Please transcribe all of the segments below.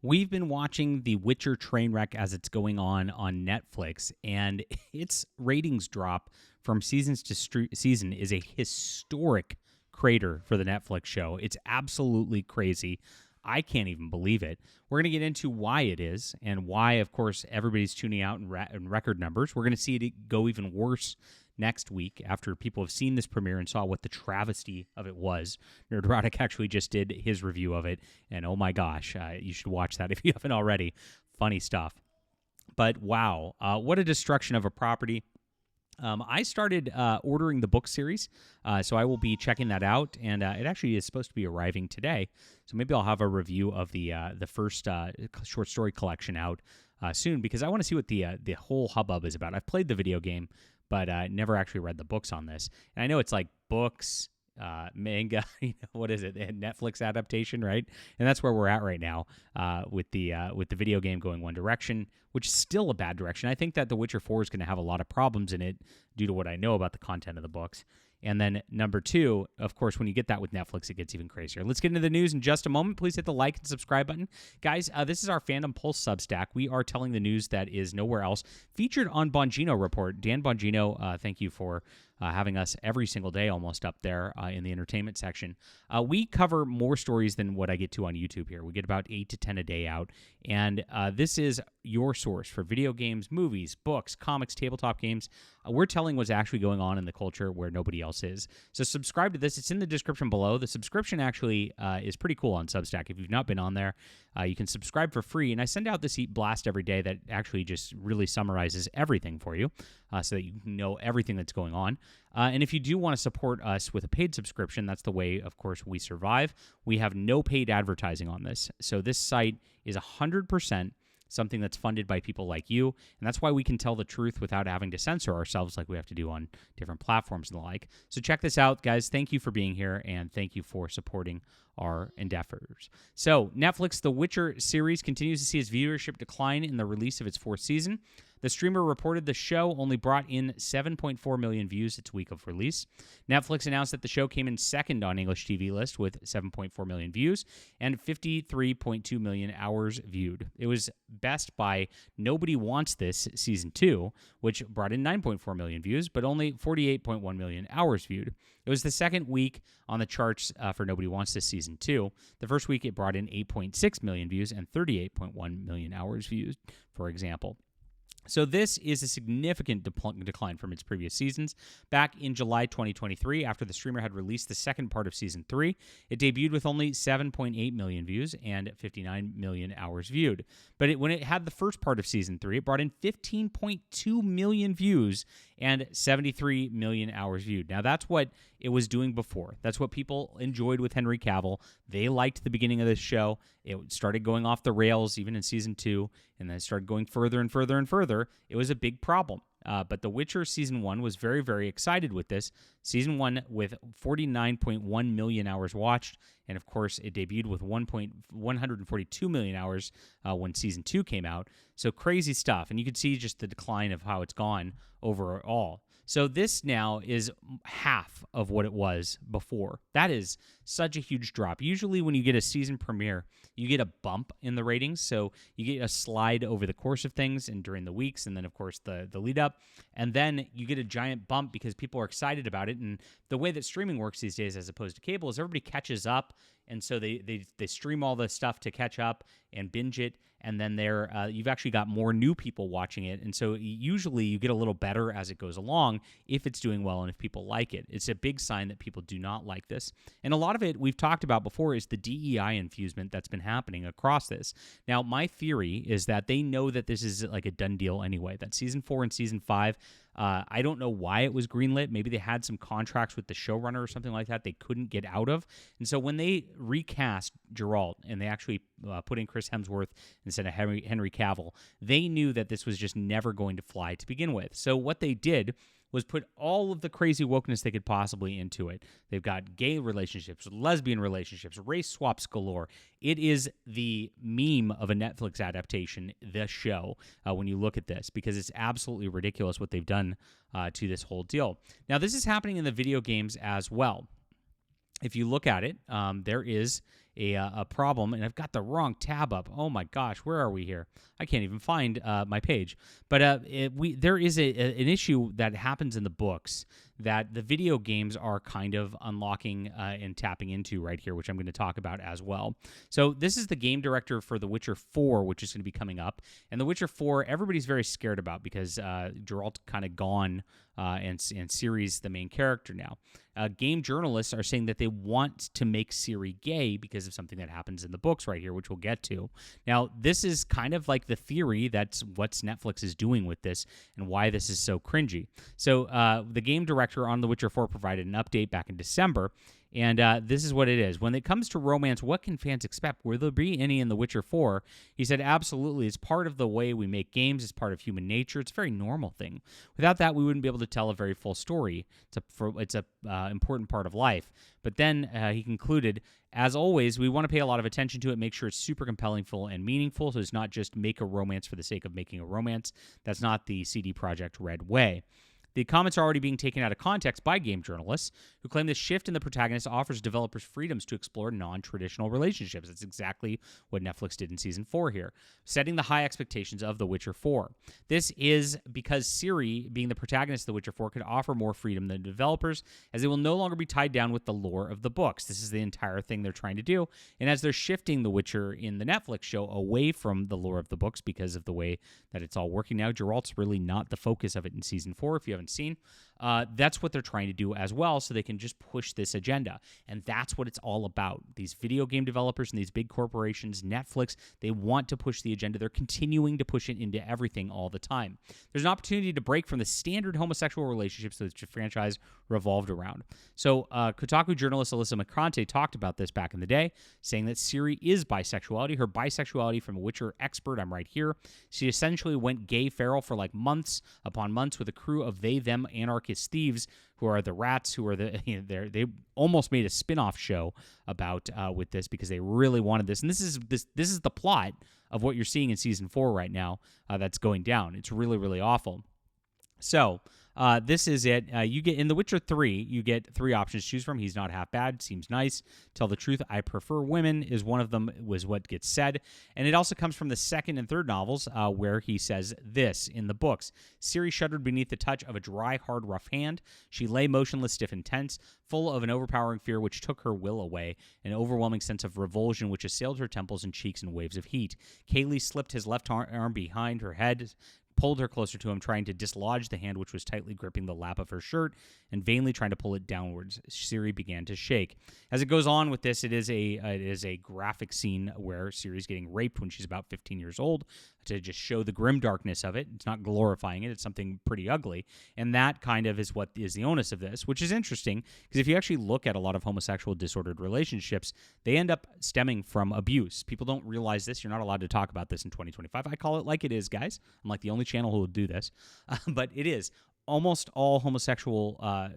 We've been watching The Witcher train wreck as it's going on Netflix, and its ratings drop from seasons to season is a historic crater for the Netflix show. It's absolutely crazy. I can't even believe it. We're going to get into why it is and why, of course, everybody's tuning out in record numbers. We're going to see it go even worse next week after people have seen this premiere and saw what the travesty of it was. Nerdrotic actually just did his review of it, and oh my gosh, you should watch that if you haven't already. Funny stuff. But wow, what a destruction of a property. I started ordering the book series, so I will be checking that out, and it actually is supposed to be arriving today. So maybe I'll have a review of the first short story collection out soon, because I want to see what the whole hubbub is about. I've played the video game, but never actually read the books on this. And I know it's like books, manga, what is it? Netflix adaptation, right? And that's where we're at right now with the video game going one direction, which is still a bad direction. I think that The Witcher 4 is going to have a lot of problems in it due to what I know about the content of the books. And then number two, of course, when you get that with Netflix, it gets even crazier. Let's get into the news in just a moment. Please hit the like and subscribe button. Guys, this is our Fandom Pulse Substack. We are telling the news that is nowhere else. Featured on Bongino Report. Dan Bongino, thank you for having us every single day almost up there in the entertainment section. We cover more stories than what I get to on YouTube here. We get about 8 to 10 a day out. And this is your source for video games, movies, books, comics, tabletop games. We're telling what's actually going on in the culture where nobody else is. So subscribe to this. It's in the description below. The subscription actually is pretty cool on Substack. If you've not been on there, you can subscribe for free. And I send out this Eat Blast every day that actually just really summarizes everything for you so that you know everything that's going on. And if you do want to support us with a paid subscription, that's the way, of course, we survive. We have no paid advertising on this. So this site is 100% something that's funded by people like you, and that's why we can tell the truth without having to censor ourselves like we have to do on different platforms and the like. So check this out, guys. Thank you for being here, and thank you for supporting our endeavors. So Netflix The Witcher series continues to see its viewership decline in the release of its fourth season. The streamer reported the show only brought in 7.4 million views its week of release. Netflix announced that the show came in second on English TV list with 7.4 million views and 53.2 million hours viewed. It was best by Nobody Wants This Season 2, which brought in 9.4 million views, but only 48.1 million hours viewed. It was the second week on the charts for Nobody Wants This Season 2. The first week, it brought in 8.6 million views and 38.1 million hours viewed, for example. So this is a significant decline from its previous seasons. Back in July 2023, after the streamer had released the second part of Season 3, it debuted with only 7.8 million views and 59 million hours viewed. But when it had the first part of Season 3, it brought in 15.2 million views and 73 million hours viewed. Now, that's what it was doing before. That's what people enjoyed with Henry Cavill. They liked the beginning of this show. It started going off the rails even in Season 2, and then it started going further and further and further. It was a big problem. But The Witcher Season 1 was very, very excited with this. Season 1 with 49.1 million hours watched, and of course, it debuted with 142 million hours when Season 2 came out. So crazy stuff, and you can see just the decline of how it's gone overall. So this now is half of what it was before. That is such a huge drop. Usually when you get a season premiere, you get a bump in the ratings. So you get a slide over the course of things and during the weeks, and then, of course, the lead up. And then you get a giant bump because people are excited about it. And the way that streaming works these days as opposed to cable is everybody catches up. And so they stream all the stuff to catch up and binge it, and then you've actually got more new people watching it. And so usually you get a little better as it goes along if it's doing well and if people like it. It's a big sign that people do not like this. And a lot of it we've talked about before is the DEI infusement that's been happening across this. Now, my theory is that they know that this is like a done deal anyway, that Season 4 and Season 5, I don't know why it was greenlit. Maybe they had some contracts with the showrunner or something like that they couldn't get out of. And so when they recast Geralt and they actually put in Chris Hemsworth instead of Henry Cavill, they knew that this was just never going to fly to begin with. So what they did was put all of the crazy wokeness they could possibly into it. They've got gay relationships, lesbian relationships, race swaps galore. It is the meme of a Netflix adaptation, the show, when you look at this, because it's absolutely ridiculous what they've done to this whole deal. Now, this is happening in the video games as well. If you look at it, there is a problem, and I've got the wrong tab up. Oh my gosh, where are we here? I can't even find my page. But there is an issue that happens in the books that the video games are kind of unlocking and tapping into right here, which I'm going to talk about as well. So this is the game director for The Witcher 4, which is going to be coming up. And The Witcher 4, everybody's very scared about because Geralt's kind of gone and Ciri's the main character now. Game journalists are saying that they want to make Ciri gay because of something that happens in the books right here, which we'll get to. Now, this is kind of like the theory that's what Netflix is doing with this and why this is so cringy. So the game director on The Witcher 4 provided an update back in December, and this is what it is. When it comes to romance, what can fans expect? Will there be any in The Witcher 4? He said, absolutely. It's part of the way we make games. It's part of human nature. It's a very normal thing. Without that, we wouldn't be able to tell a very full story. It's a important part of life. But then he concluded, as always, we want to pay a lot of attention to it, make sure it's super compelling, full, and meaningful. So it's not just make a romance for the sake of making a romance. That's not the CD Projekt Red way. The comments are already being taken out of context by game journalists who claim the shift in the protagonist offers developers freedoms to explore non-traditional relationships. That's exactly what Netflix did in Season 4 here, setting the high expectations of The Witcher 4. This is because Ciri, being the protagonist of The Witcher 4, could offer more freedom than developers, as they will no longer be tied down with the lore of the books. This is the entire thing they're trying to do, and as they're shifting The Witcher in the Netflix show away from the lore of the books because of the way that it's all working now, Geralt's really not the focus of it in Season 4, if you haven't seen. That's what they're trying to do as well, so they can just push this agenda. And that's what it's all about. These video game developers and these big corporations, Netflix, they want to push the agenda. They're continuing to push it into everything all the time. There's an opportunity to break from the standard homosexual relationships that the franchise revolved around. So Kotaku journalist Alyssa McCronte talked about this back in the day, saying that Ciri is bisexuality. Her bisexuality from a Witcher expert, I'm right here. She essentially went gay feral for like months upon months with a crew of them anarchist thieves who are the rats, who are they almost made a spin-off show about with this because they really wanted this. And this is the plot of what you're seeing in Season 4 right now that's going down. It's really, really awful. So this is it. You get in The Witcher 3, you get 3 options to choose from. He's not half bad. Seems nice. Tell the truth, I prefer women is one of them, was what gets said. And it also comes from the second and third novels where he says this in the books. Ciri shuddered beneath the touch of a dry, hard, rough hand. She lay motionless, stiff, and tense, full of an overpowering fear which took her will away, an overwhelming sense of revulsion which assailed her temples and cheeks in waves of heat. Kaylee slipped his left arm behind her head, pulled her closer to him, trying to dislodge the hand which was tightly gripping the lap of her shirt and vainly trying to pull it downwards. Ciri began to shake. As it goes on with this, it is a graphic scene where Ciri's getting raped when she's about 15 years old to just show the grim darkness of it. It's not glorifying it. It's something pretty ugly. And that kind of is what is the onus of this, which is interesting because if you actually look at a lot of homosexual disordered relationships, they end up stemming from abuse. People don't realize this. You're not allowed to talk about this in 2025. I call it like it is, guys. I'm like the only channel who will do this, but it is. Almost all homosexual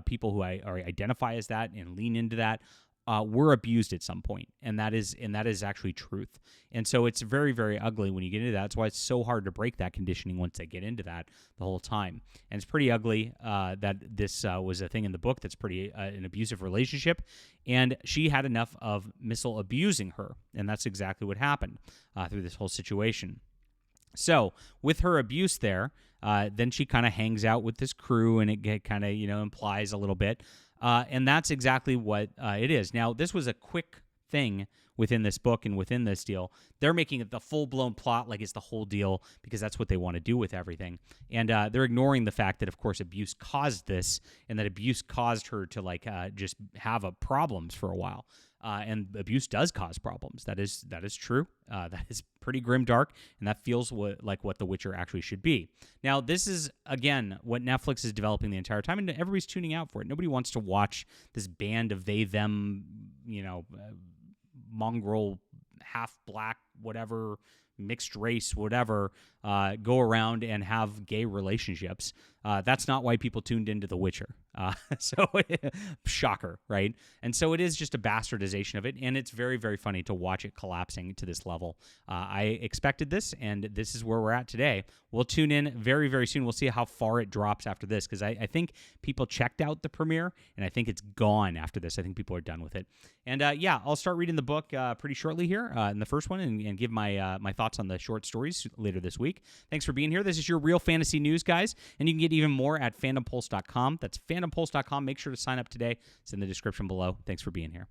people who identify as that and lean into that were abused at some point, and that is actually truth. And so it's very, very ugly when you get into that. That's why it's so hard to break that conditioning once they get into that the whole time. And it's pretty ugly that this was a thing in the book that's pretty an abusive relationship, and she had enough of Missile abusing her, and that's exactly what happened through this whole situation. So with her abuse there, then she kind of hangs out with this crew, and it kind of implies a little bit, and that's exactly what it is. Now, this was a quick thing within this book and within this deal. They're making it the full-blown plot like it's the whole deal because that's what they want to do with everything, and they're ignoring the fact that, of course, abuse caused this, and that abuse caused her to just have problems for a while. And abuse does cause problems. That is true. That is pretty grim dark, and that feels like what The Witcher actually should be. Now, this is, again, what Netflix is developing the entire time, and everybody's tuning out for it. Nobody wants to watch this band of they, them, mongrel, half black, whatever, mixed race, whatever, go around and have gay relationships. That's not why people tuned into The Witcher. So, shocker, right? And so it is just a bastardization of it, and it's very, very funny to watch it collapsing to this level. I expected this, and this is where we're at today. We'll tune in very, very soon. We'll see how far it drops after this, because I think people checked out the premiere, and I think it's gone after this. I think people are done with it. And yeah, I'll start reading the book pretty shortly here in the first one, and give my my thoughts on the short stories later this week. Thanks for being here. This is your Real Fantasy News, guys, and you can get even more at fandompulse.com. That's fandompulse.com. Make sure to sign up today. It's in the description below. Thanks for being here.